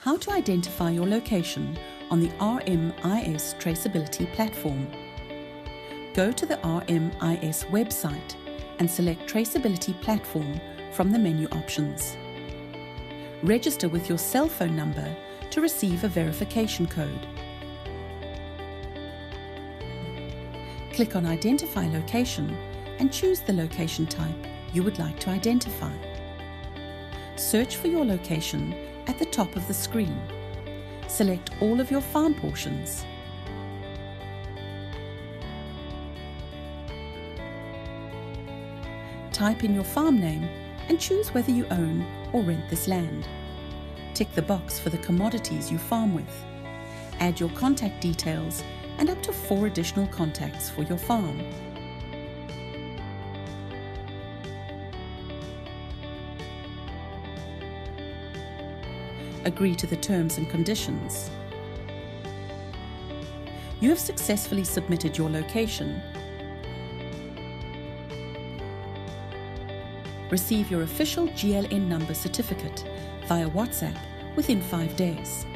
How to identify your location on the RMIS Traceability Platform. Go to the RMIS website and select Traceability Platform from the menu options. Register with your cell phone number to receive a verification code. Click on Identify Location and choose the location type you would like to identify. Search for your location at the top of the screen. Select all of your farm portions. Type in your farm name and choose whether you own or rent this land. Tick the box for the commodities you farm with. Add your contact details and up to 4 additional contacts for your farm. Agree to the terms and conditions. You have successfully submitted your location. Receive your official GLN number certificate via WhatsApp within 5 days.